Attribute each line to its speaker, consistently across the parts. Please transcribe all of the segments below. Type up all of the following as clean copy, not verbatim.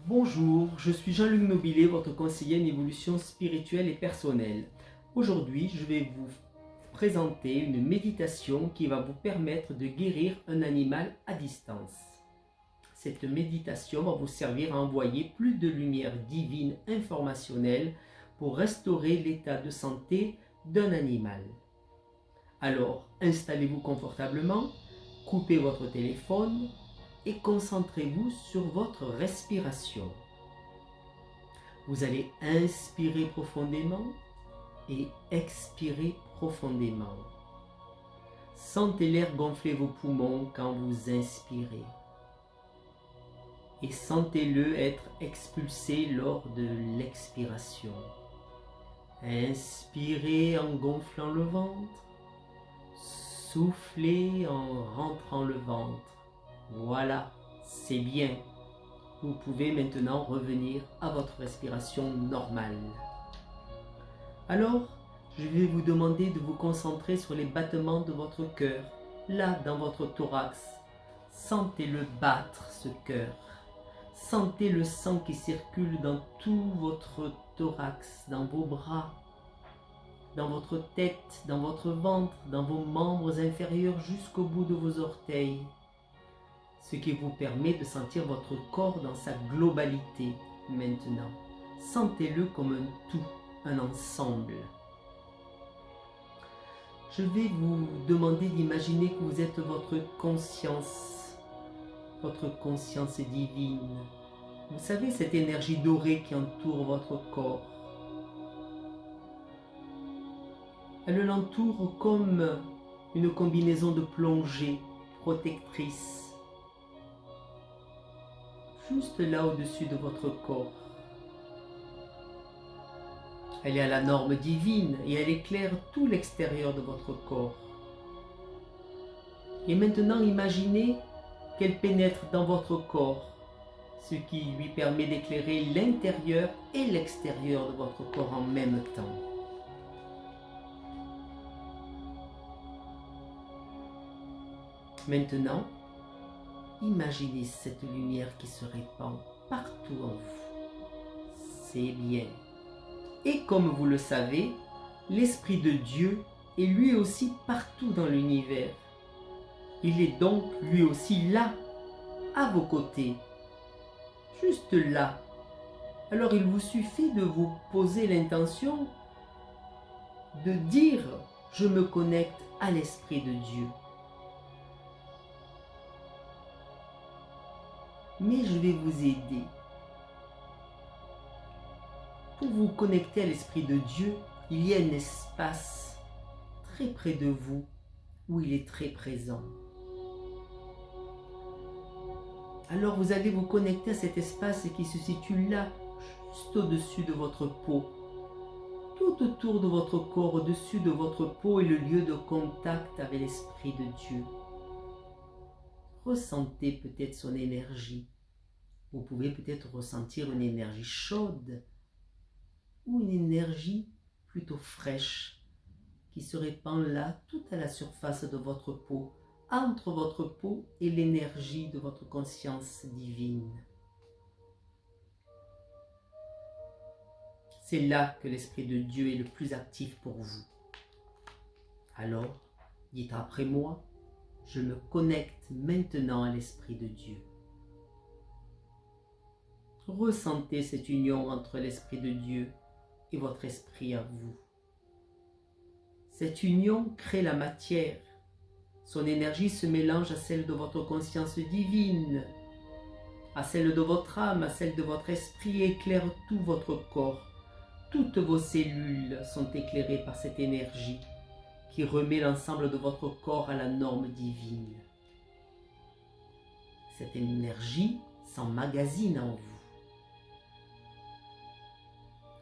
Speaker 1: Bonjour, je suis Jean-Luc Nobilet, votre conseiller en évolution spirituelle et personnelle. Aujourd'hui, je vais vous présenter une méditation qui va vous permettre de guérir un animal à distance. Cette méditation va vous servir à envoyer plus de lumière divine informationnelle pour restaurer l'état de santé d'un animal. Alors, installez-vous confortablement, coupez votre téléphone et concentrez-vous sur votre respiration. Vous allez inspirer profondément et expirer profondément. Sentez l'air gonfler vos poumons quand vous inspirez. Et sentez-le être expulsé lors de l'expiration. Inspirez en gonflant le ventre. Soufflez en rentrant le ventre. Voilà, c'est bien. Vous pouvez maintenant revenir à votre respiration normale. Alors, je vais vous demander de vous concentrer sur les battements de votre cœur, là dans votre thorax. Sentez-le battre, ce cœur. Sentez le sang qui circule dans tout votre thorax, dans vos bras, dans votre tête, dans votre ventre, dans vos membres inférieurs jusqu'au bout de vos orteils. Ce qui vous permet de sentir votre corps dans sa globalité maintenant. Sentez-le comme un tout, un ensemble. Je vais vous demander d'imaginer que vous êtes votre conscience divine. Vous savez, cette énergie dorée qui entoure votre corps. Elle l'entoure comme une combinaison de plongée protectrice, juste là au-dessus de votre corps. Elle est à la norme divine et elle éclaire tout l'extérieur de votre corps. Et maintenant, imaginez qu'elle pénètre dans votre corps, ce qui lui permet d'éclairer l'intérieur et l'extérieur de votre corps en même temps. Maintenant, imaginez cette lumière qui se répand partout en vous. C'est bien. Et comme vous le savez, l'Esprit de Dieu est lui aussi partout dans l'univers. Il est donc lui aussi là, à vos côtés, juste là. Alors il vous suffit de vous poser l'intention de dire « Je me connecte à l'Esprit de Dieu ». Mais je vais vous aider. Pour vous connecter à l'Esprit de Dieu, il y a un espace très près de vous où il est très présent. Alors vous allez vous connecter à cet espace qui se situe là, juste au-dessus de votre peau. Tout autour de votre corps, au-dessus de votre peau est le lieu de contact avec l'Esprit de Dieu. Ressentez peut-être son énergie. Vous pouvez peut-être ressentir une énergie chaude ou une énergie plutôt fraîche qui se répand là, tout à la surface de votre peau, entre votre peau et l'énergie de votre conscience divine. C'est là que l'Esprit de Dieu est le plus actif pour vous. Alors, dites après moi, je me connecte maintenant à l'Esprit de Dieu. Ressentez cette union entre l'Esprit de Dieu et votre esprit à vous. Cette union crée la matière. Son énergie se mélange à celle de votre conscience divine, à celle de votre âme, à celle de votre esprit et éclaire tout votre corps. Toutes vos cellules sont éclairées par cette énergie qui remet l'ensemble de votre corps à la norme divine. Cette énergie s'emmagasine en vous.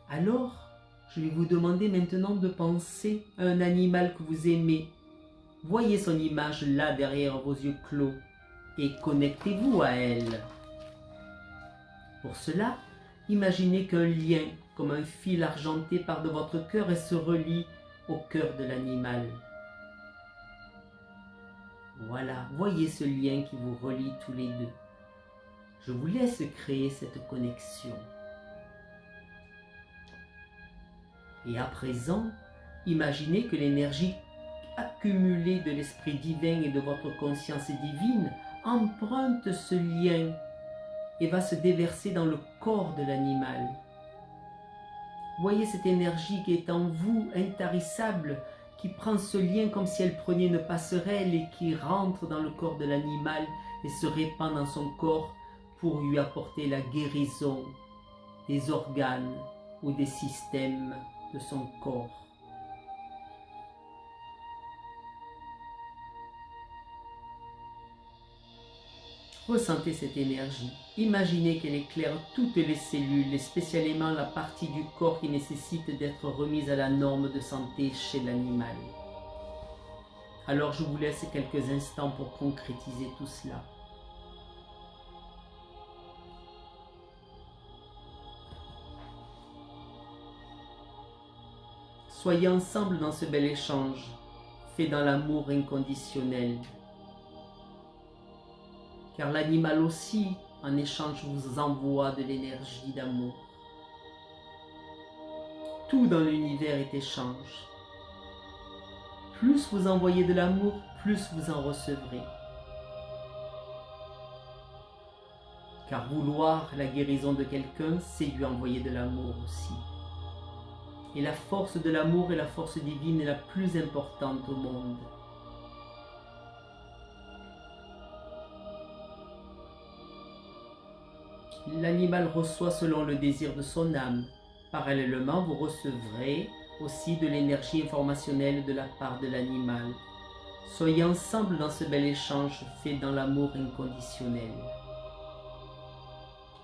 Speaker 1: Alors, je vais vous demander maintenant de penser à un animal que vous aimez. Voyez son image là derrière vos yeux clos et connectez-vous à elle. Pour cela, imaginez qu'un lien, comme un fil argenté, part de votre cœur et se relie au cœur de l'animal. Voilà, voyez ce lien qui vous relie tous les deux. Je vous laisse créer cette connexion. Et à présent, imaginez que l'énergie accumulée de l'Esprit divin et de votre conscience divine emprunte ce lien et va se déverser dans le corps de l'animal. Voyez cette énergie qui est en vous, intarissable, qui prend ce lien comme si elle prenait une passerelle et qui rentre dans le corps de l'animal et se répand dans son corps pour lui apporter la guérison des organes ou des systèmes de son corps. Ressentez cette énergie. Imaginez qu'elle éclaire toutes les cellules et spécialement la partie du corps qui nécessite d'être remise à la norme de santé chez l'animal. Alors je vous laisse quelques instants pour concrétiser tout cela. Soyez ensemble dans ce bel échange, fait dans l'amour inconditionnel. Car l'animal aussi, en échange, vous envoie de l'énergie d'amour. Tout dans l'univers est échange. Plus vous envoyez de l'amour, plus vous en recevrez. Car vouloir la guérison de quelqu'un, c'est lui envoyer de l'amour aussi. Et la force de l'amour et la force divine est la plus importante au monde. L'animal reçoit selon le désir de son âme. Parallèlement, vous recevrez aussi de l'énergie informationnelle de la part de l'animal. Soyez ensemble dans ce bel échange fait dans l'amour inconditionnel.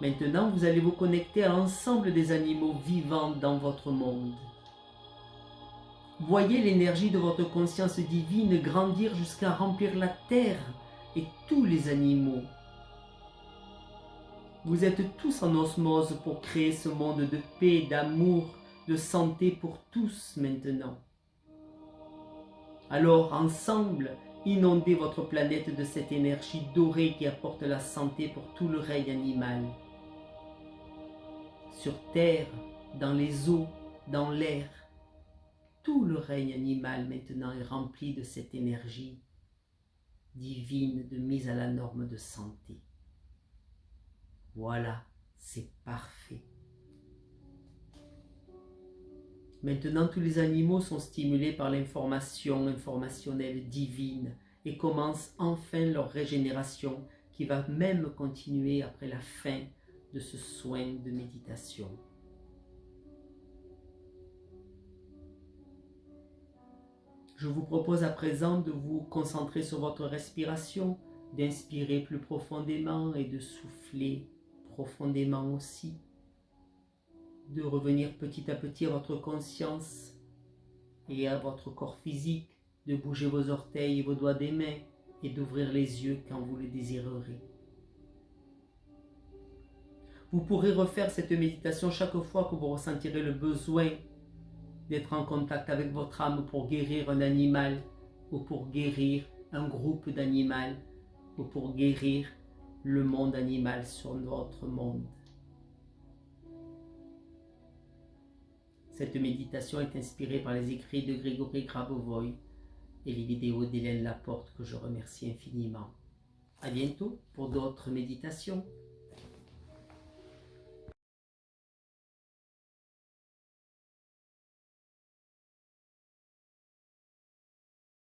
Speaker 1: Maintenant, vous allez vous connecter à l'ensemble des animaux vivants dans votre monde. Voyez l'énergie de votre conscience divine grandir jusqu'à remplir la terre et tous les animaux. Vous êtes tous en osmose pour créer ce monde de paix, d'amour, de santé pour tous maintenant. Alors, ensemble, inondez votre planète de cette énergie dorée qui apporte la santé pour tout le règne animal. Sur terre, dans les eaux, dans l'air, tout le règne animal maintenant est rempli de cette énergie divine de mise à la norme de santé. Voilà, c'est parfait. Maintenant, tous les animaux sont stimulés par l'information informationnelle divine et commencent enfin leur régénération qui va même continuer après la fin de ce soin de méditation. Je vous propose à présent de vous concentrer sur votre respiration, d'inspirer plus profondément et de souffler profondément aussi, de revenir petit à petit à votre conscience et à votre corps physique, de bouger vos orteils et vos doigts des mains et d'ouvrir les yeux quand vous le désirerez. Vous pourrez refaire cette méditation chaque fois que vous ressentirez le besoin d'être en contact avec votre âme pour guérir un animal ou pour guérir un groupe d'animaux ou pour guérir le monde animal sur notre monde. Cette méditation est inspirée par les écrits de Grégory Grabovoy et les vidéos d'Hélène Laporte que je remercie infiniment. À bientôt pour d'autres méditations.